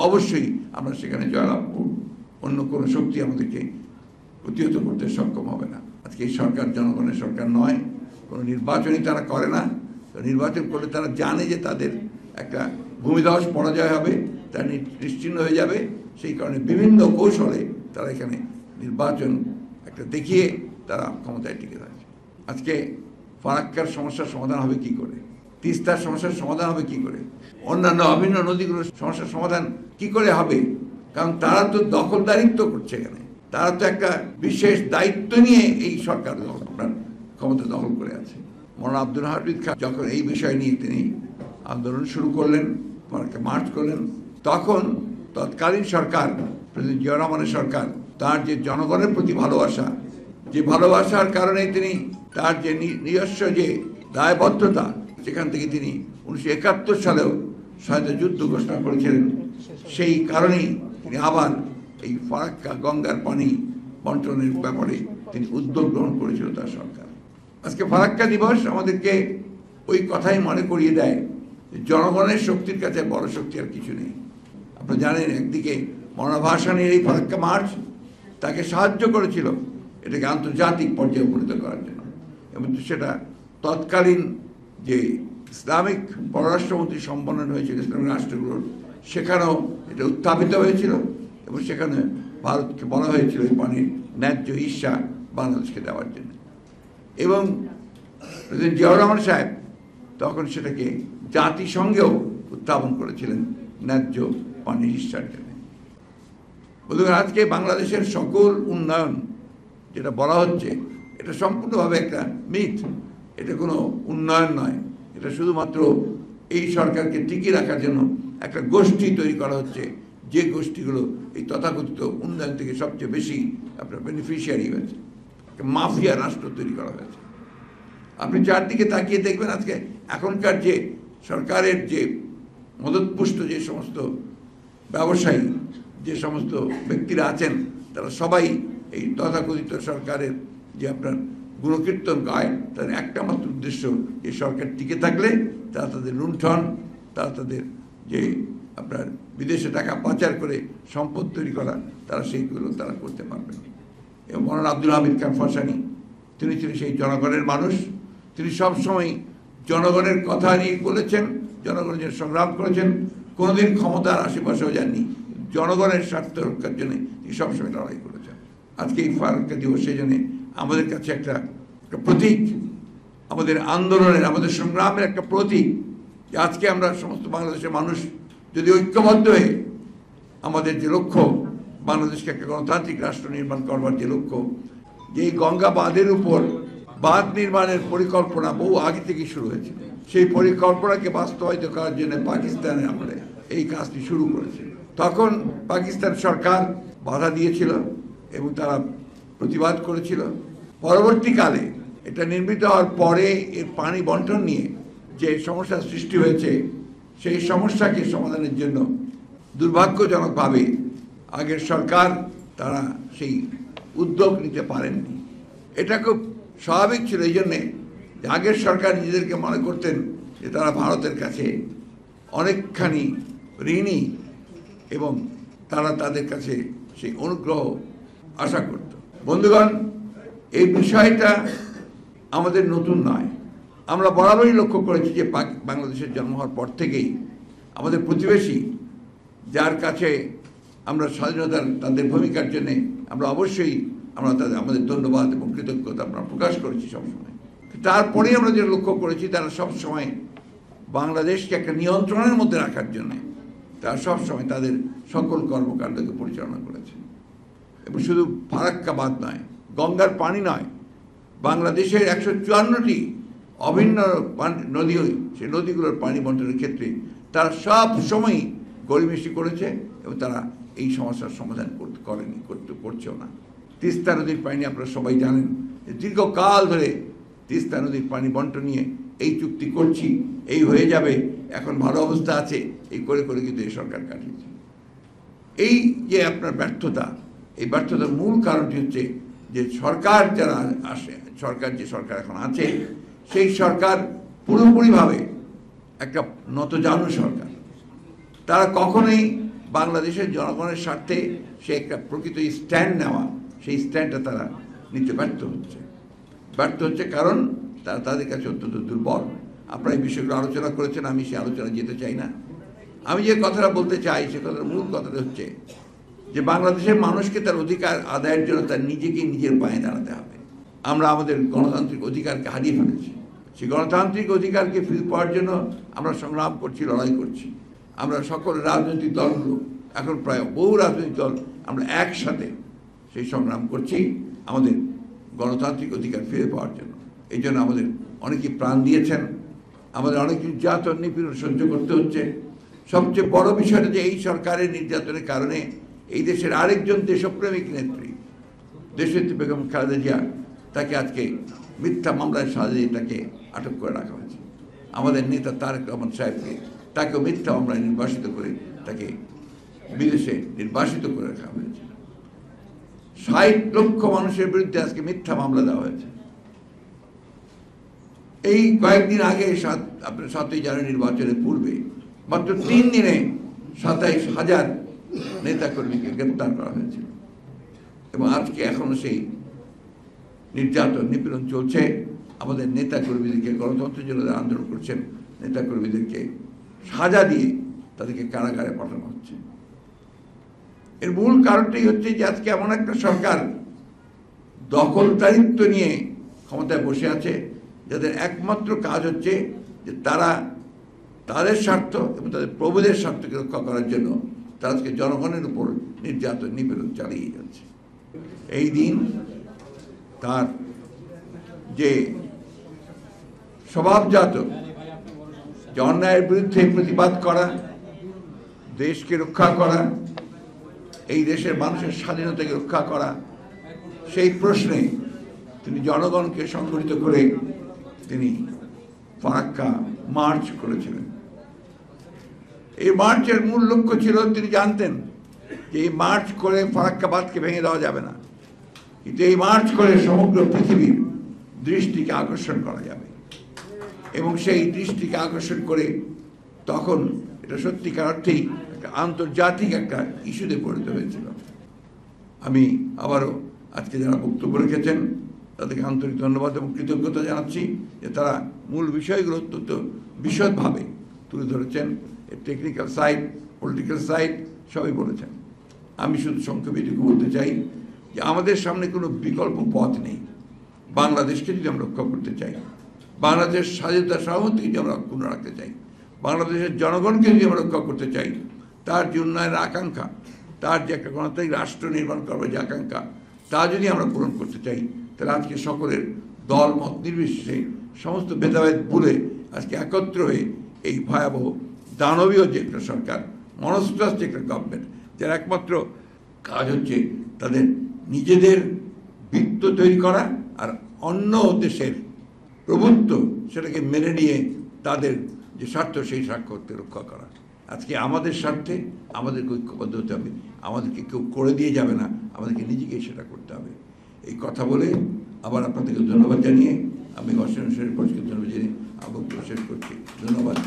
অবশ্যই আমরা সেখানে জয়লাভ করব। অন্য কোনো শক্তি আমাদেরকে প্রতিহত করতে সক্ষম হবে না। আজকে এই সরকার জনগণের সরকার নয়, কোনো নির্বাচনই তারা করে না। নির্বাচন করলে তারা জানে যে তাদের একটা ভূমিধস পরাজয় হবে, তারা নিশ্চিহ্ন হয়ে যাবে। সেই কারণে বিভিন্ন কৌশলে তারা এখানে নির্বাচন একটা দেখিয়ে তারা ক্ষমতায় টিকে থাকে। আজকে ফারাক্কার সমস্যার সমাধান হবে কি করে, তিস্তার সমস্যার সমাধান হবে কি করে, অন্যান্য অভিন্ন নদীগুলোর সমস্যার সমাধান কি করে হবে? কারণ তারা তো দখলদারিত্ব করছে এখানে, তারা তো একটা বিশেষ দায়িত্ব নিয়ে এই সরকার আপনার ক্ষমতা দখল করে আছে। মৌলানা আব্দুল হামিদ খান যখন এই বিষয় নিয়ে তিনি আন্দোলন শুরু করলেন, মার্চ করলেন, তখন তৎকালীন সরকার, প্রেসিডেন্ট জিয়া রহমানের সরকার, তার যে জনগণের প্রতি ভালোবাসা, যে ভালোবাসার কারণে তিনি তার যে নিজস্ব যে দায়বদ্ধতা, সেখান থেকে তিনি 1971 সালেও স্বাধীনতা যুদ্ধ ঘোষণা করেছিলেন। সেই কারণেই তিনি আবার এই ফারাক্কা গঙ্গার পানি বন্টনের ব্যাপারে তিনি উদ্যোগ গ্রহণ করেছিল তার সরকার। আজকে ফারাক্কা দিবস আমাদেরকে ওই কথাই মনে করিয়ে দেয় যে জনগণের শক্তির কাছে বড় শক্তি আর কিছু নেই। আপনারা জানেন, একদিকে মৌলানা ভাসানীর এই ফারাক্কা মার্চ তাকে সাহায্য করেছিল এটাকে আন্তর্জাতিক পর্যায়ে উপনীত করার জন্য, এবং সেটা তৎকালীন যে ইসলামিক পররাষ্ট্রমন্ত্রী সম্মেলন হয়েছিল ইসলামিক রাষ্ট্রগুলোর, সেখানেও এটা উত্থাপিত হয়েছিল এবং সেখানে ভারতকে বলা হয়েছিল এই পানির ন্যায্য হিস্সা বাংলাদেশকে দেওয়ার জন্য। এবং প্রেসিডেন্ট জিয়াউর রহমান সাহেব তখন সেটাকে জাতিসংঘেও উত্থাপন করেছিলেন ন্যায্য পানির হিস্সার জন্য। বন্ধুরা, আজকে বাংলাদেশের সকল উন্নয়ন যেটা বলা হচ্ছে, এটা সম্পূর্ণভাবে একটা মিথ। এটা কোনো উন্নয়ন নয়, এটা শুধুমাত্র এই সরকারকে টিকিয়ে রাখার জন্য একটা গোষ্ঠী তৈরি করা হচ্ছে, যে গোষ্ঠীগুলো এই তথাকথিত উন্নয়ন থেকে সবচেয়ে বেশি আপনার বেনিফিশিয়ারি হয়েছে। একটা মাফিয়া রাষ্ট্র তৈরি করা হয়েছে। আপনি চারদিকে তাকিয়ে দেখবেন, আজকে এখনকার যে সরকারের যে মদতপুষ্ট যে সমস্ত ব্যবসায়ী, যে সমস্ত ব্যক্তিরা আছেন, তারা সবাই এই তথাকথিত সরকারের যে আপনার গুণকীর্তন গায়। তার একটা মাত্র উদ্দেশ্য, এই সরকার টিকে থাকলে তারা তাদের লুণ্ঠন, তারা তাদের যে আপনার বিদেশে টাকা পাচার করে সম্পদ তৈরি করা, তারা সেইগুলো তারা করতে পারবেন। এবং মৌলানা আব্দুল হামিদ খান ভাসানী, তিনি ছিলেন সেই জনগণের মানুষ। তিনি সবসময় জনগণের কথা নিয়ে বলেছেন, জনগণের জন্য সংগ্রাম করেছেন, কোনোদিন ক্ষমতার আশেপাশেও যাননি। জনগণের স্বার্থ রক্ষার জন্য তিনি সবসময় লড়াই করেছেন। আজকে এই ফারাক্কা দিবস সেই জন্য আমাদের কাছে একটা প্রতীক, আমাদের আন্দোলনের, আমাদের সংগ্রামের একটা প্রতীক, যে আজকে আমরা সমস্ত বাংলাদেশের মানুষ যদি ঐক্যবদ্ধ হয়ে আমাদের যে লক্ষ্য, বাংলাদেশকে একটা গণতান্ত্রিক রাষ্ট্র নির্মাণ করবার যে লক্ষ্য, যে এই গঙ্গা বাঁধের উপর বাঁধ নির্মাণের পরিকল্পনা বহু আগে থেকে শুরু হয়েছিল, সেই পরিকল্পনাকে বাস্তবায়িত করার জন্য পাকিস্তানের আমলে এই কাজটি শুরু করেছিল। তখন পাকিস্তান সরকার বাধা দিয়েছিল এবং তারা প্রতিবাদ করেছিল। পরবর্তীকালে এটা নির্মিত হওয়ার পরে এর পানি বন্টন নিয়ে যে সমস্যার সৃষ্টি হয়েছে, সেই সমস্যাকে সমাধানের জন্য দুর্ভাগ্যজনকভাবে আগের সরকার তারা সেই উদ্যোগ নিতে পারেননি। এটা খুব স্বাভাবিক ছিল, এই জন্যে যে আগের সরকার নিজেদেরকে মনে করতেন যে তারা ভারতের কাছে অনেকখানি ঋণী এবং তারা তাদের কাছে সেই অনুগ্রহ আশা করত। বন্ধুগণ, এই বিষয়টা আমাদের নতুন নয়। আমরা বরাবরই লক্ষ্য করেছি যে বাংলাদেশের জন্ম হওয়ার পর থেকেই আমাদের প্রতিবেশী, যার কাছে আমরা স্বাধীনতার তাদের ভূমিকার জন্যে আমরা অবশ্যই আমাদের ধন্যবাদ এবং কৃতজ্ঞতা আমরা প্রকাশ করেছি সবসময়। তারপরেই আমরা যেটা লক্ষ্য করেছি, তারা সবসময় বাংলাদেশকে একটা নিয়ন্ত্রণের মধ্যে রাখার জন্যে তারা সবসময় তাদের সকল কর্মকাণ্ডকে পরিচালনা করেছে। এবং শুধু ফারাক্কা বাঁধ নয়, গঙ্গার পানি নয়, বাংলাদেশের 154টি অভিন্ন নদী, সেই নদীগুলোর পানি বন্টনের ক্ষেত্রে তারা সব সময় গড়িমসি করেছে এবং তারা এই সমস্যার সমাধান করছেও না। তিস্তা নদীর পানি আপনারা সবাই জানেন, দীর্ঘকাল ধরে তিস্তা নদীর পানি বন্টন নিয়ে এই চুক্তি করছি, এই হয়ে যাবে, এখন ভালো অবস্থা আছে, এই করে করে কিন্তু এই সরকার কাটিয়েছে। এই যে আপনার ব্যর্থতা, এই ব্যর্থতার মূল কারণটি হচ্ছে যে সরকার যারা আসে, যে সরকার এখন আছে, সেই সরকার পুরোপুরিভাবে একটা নতজানু সরকার। তারা কখনোই বাংলাদেশের জনগণের স্বার্থে সে একটা প্রকৃত স্ট্যান্ড নেওয়া, সেই স্ট্যান্ডটা তারা নিতে ব্যর্থ হচ্ছে কারণ তারা তাদের কাছে অত্যন্ত দুর্বল। আপনারা এই বিষয়গুলো আলোচনা করেছেন, আমি সেই আলোচনা যেতে চাই না। আমি যে কথাটা বলতে চাই সে কথার মূল কথাটা হচ্ছে যে বাংলাদেশের মানুষকে তার অধিকার আদায়ের জন্য তার নিজেকে নিজের পায়ে দাঁড়াতে হবে। আমরা আমাদের গণতান্ত্রিক অধিকারকে হারিয়ে ফেলেছি। সেই গণতান্ত্রিক অধিকারকে ফিরে পাওয়ার জন্য আমরা সংগ্রাম করছি, লড়াই করছি। আমরা সকল রাজনৈতিক দলগুলো, এখন প্রায় বহু রাজনৈতিক দল, আমরা একসাথে সেই সংগ্রাম করছি আমাদের গণতান্ত্রিক অধিকার ফিরে পাওয়ার জন্য। এই জন্য আমাদের অনেকেই প্রাণ দিয়েছেন, আমাদের অনেক নির্যাতন নিপীড়ন সহ্য করতে হচ্ছে। সবচেয়ে বড় বিষয়টা যে এই সরকারের নির্যাতনের কারণে এই দেশের আরেকজন দেশপ্রেমিক নেত্রী দেশনেত্রী বেগম খালেদা জিয়া, তাকে আজকে মিথ্যা মামলায় সাজিয়ে তাকে আটক করে রাখা হয়েছে। আমাদের নেতা তারেক রহমান সাহেবকে তাকেও মিথ্যা মামলায় নির্বাসিত করে তাকে বিদেশে নির্বাসিত করে রাখা হয়েছে। ৬০ লক্ষ মানুষের বিরুদ্ধে আজকে মিথ্যা মামলা দেওয়া হয়েছে। এই কয়েকদিন আগে আপনার ৭ই জানুয়ারি নির্বাচনের পূর্বে মাত্র ৩ দিনে ২৭,০০০ নেতাকর্মীকে গ্রেপ্তার করা হয়েছিল এবং আজকে এখনো সেই নির্যাতন নিপীড়ন চলছে। আমাদের নেতাকর্মীদেরকে, গণতন্ত্রের জন্য যারা আন্দোলন করছেন নেতাকর্মীদেরকে সাজা দিয়ে তাদেরকে কারাগারে পাঠানো হচ্ছে। এর মূল কারণটাই হচ্ছে যে আজকে এমন একটা সরকার দখলদারিত্ব নিয়ে ক্ষমতায় বসে আছে, যাদের একমাত্র কাজ হচ্ছে যে তারা তাদের স্বার্থ এবং তাদের প্রভুদের স্বার্থকে রক্ষা করার জন্য তারা আজকে জনগণের উপর নির্যাতন নিপীড়ন চালিয়ে যাচ্ছে। এই দিন তার যে স্বভাবজাত যে অন্যায়ের বিরুদ্ধে প্রতিবাদ করা, দেশকে রক্ষা করা, এই দেশের মানুষের স্বাধীনতাকে রক্ষা করা, সেই প্রশ্নে তিনি জনগণকে সংগঠিত করে তিনি ফারাক্কা মার্চ করেছিলেন। এই মার্চের মূল লক্ষ্য ছিল, তিনি জানতেন যে এই মার্চ করে ফারাক্কা বাঁধকে ভেঙে দেওয়া যাবে না, কিন্তু এই মার্চ করে সমগ্র পৃথিবীর দৃষ্টিকে আকর্ষণ করা যাবে এবং সেই দৃষ্টিকে আকর্ষণ করে তখন এটা সত্যিকার অর্থেই একটা আন্তর্জাতিক একটা ইস্যুতে পরিণত হয়েছিল। আমি আবারও আজকে যারা বক্তব্য রেখেছেন তাদেরকে আন্তরিক ধন্যবাদ এবং কৃতজ্ঞতা জানাচ্ছি যে তারা মূল বিষয়গুলো অত্যন্ত বিশদভাবে তুলে ধরেছেন। এর টেকনিক্যাল সাইড, পলিটিক্যাল সাইড সবই বলেছেন। আমি শুধু সংক্ষেপে এটুকু বলতে চাই যে আমাদের সামনে কোনো বিকল্প পথ নেই। বাংলাদেশকে যদি আমরা রক্ষা করতে চাই, বাংলাদেশের স্বাধীনতা সার্বভৌমত্বকে যদি আমরা অক্ষুণ্ণ রাখতে চাই, বাংলাদেশের জনগণকে যদি আমরা রক্ষা করতে চাই, তার যে উন্নয়নের আকাঙ্ক্ষা, তার যে একটা গণতান্ত্রিক রাষ্ট্র নির্মাণ করবার যে আকাঙ্ক্ষা, তা যদি আমরা পূরণ করতে চাই, তাহলে আজকে সকলের দল মত নির্বিশেষে সমস্ত ভেদাভেদ ভুলে আজকে একত্র হয়ে এই ভয়াবহ দানবীয় যে একটা সরকার, মনস্টাস যে একটা গভর্নমেন্ট, যার একমাত্র কাজ হচ্ছে তাদের নিজেদের বৃত্ত তৈরি করা আর অন্য দেশের প্রভুত্ব সেটাকে মেনে নিয়ে তাদের যে স্বার্থ সেই স্বার্থকে রক্ষা করা। আজকে আমাদের স্বার্থে আমাদেরকে ঐক্যবদ্ধ হতে হবে, আমাদেরকে কেউ করে দিয়ে যাবে না, আমাদেরকে নিজেকেই সেটা করতে হবে। এই কথা বলে আবার আপনাদেরকে ধন্যবাদ জানিয়ে আমি অসীম শরীর পরিষ্কার ধন্যবাদ জানিয়ে আবহাওয়া শেষ করছি। ধন্যবাদ।